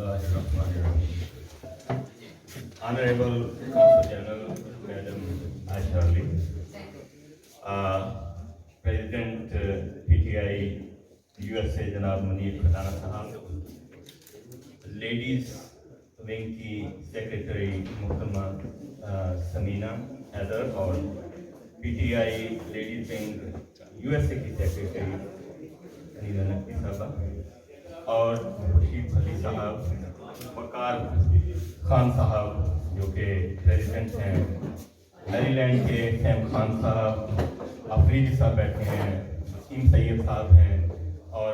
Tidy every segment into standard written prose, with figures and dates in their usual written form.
Bismillahirrahmanirrahim. Honorable Consul General, Madam Asharli, President PTI USA Janab Munir Khadana Sahab, Ladies Wing की Secretary Muhtama Samina Heather और PTI Ladies Wing USA की Secretary Anila Naqvi साहबा और खुर्शीद अली साहब, वकार खान साहब जो कि प्रेसिडेंट हैं, मैरीलैंड के सैम खान साहब, अफरीदी साहब बैठे हैं, वसीम सैयद साहब हैं और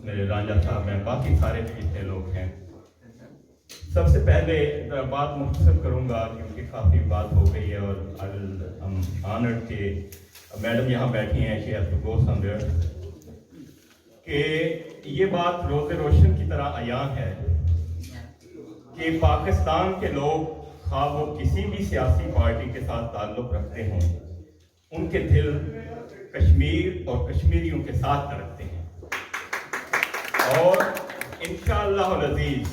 मेरे राजा साहब हैं, बाकी सारे जितने लोग हैं। सबसे पहले बात मुख्तसर करूँगा क्योंकि काफ़ी बात हो गई है और ऑनर्ड के मैडम यहाँ बैठी हैं, she have to go somewhere, कि ये बात रोज़े रोशन की तरह अयान है कि पाकिस्तान के लोग खा वो किसी भी सियासी पार्टी के साथ ताल्लुक़ रखते हों, उनके दिल कश्मीर और कश्मीरियों के साथ धड़कते हैं। और इंशाअल्लाह अज़ीज़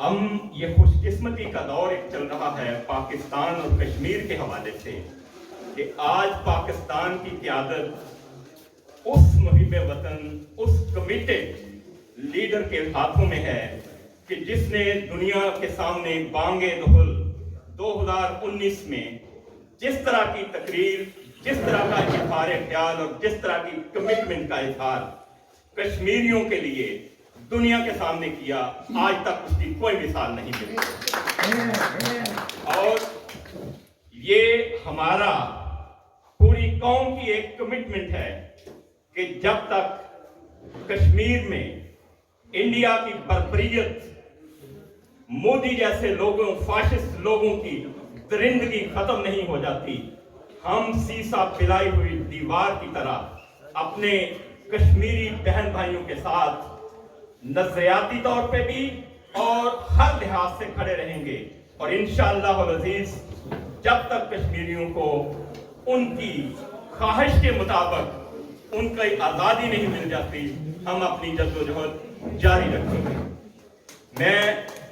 हम ये खुशकिस्मती का दौर एक चल रहा है पाकिस्तान और कश्मीर के हवाले से कि आज पाकिस्तान की क़यादत उस मुहिब वतन, उस कमिटेड लीडर के हाथों में है कि जिसने दुनिया के सामने बांगे दुहुल 2019 में जिस तरह की तकरीर, जिस तरह का इज़हार ख्याल और जिस तरह की कमिटमेंट का इज़हार कश्मीरियों के लिए दुनिया के सामने किया, आज तक उसकी कोई मिसाल नहीं मिली। और ये हमारा पूरी कौम की एक कमिटमेंट है कि जब तक कश्मीर में इंडिया की बर्बरियत, मोदी जैसे लोगों, फाशिस्ट लोगों की दरिंदगी खत्म नहीं हो जाती, हम सीसा पिलाई हुई दीवार की तरह अपने कश्मीरी बहन भाइयों के साथ नज़रियाती तौर पे भी और हर लिहाज से खड़े रहेंगे। और इंशाअल्लाह अज़ीज़ जब तक कश्मीरियों को उनकी ख्वाहिश के मुताबिक उनकी आज़ादी नहीं मिल जाती, हम अपनी जद्दोजहद जारी रखेंगे। मैं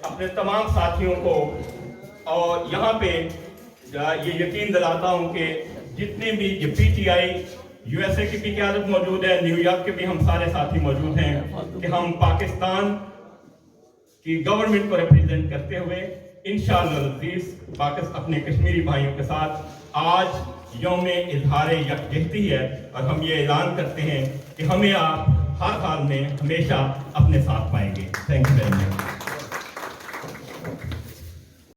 अपने तमाम साथियों को और यहाँ पे ये यकीन दिलाता हूँ कि जितने भी ये PTI USA की भी क़यादत मौजूद है, न्यूयॉर्क के भी हम सारे साथी मौजूद हैं कि हम पाकिस्तान की गवर्नमेंट को रिप्रेजेंट करते हुए इंशाअल्लाह अज़ीज़ पाकिस्तान अपने कश्मीरी भाइयों के साथ आज यौम इज़हार यकजहती है और हम ये ऐलान करते हैं कि हमें आप हर हाल में हमेशा अपने साथ पाएंगे। Thank you very much.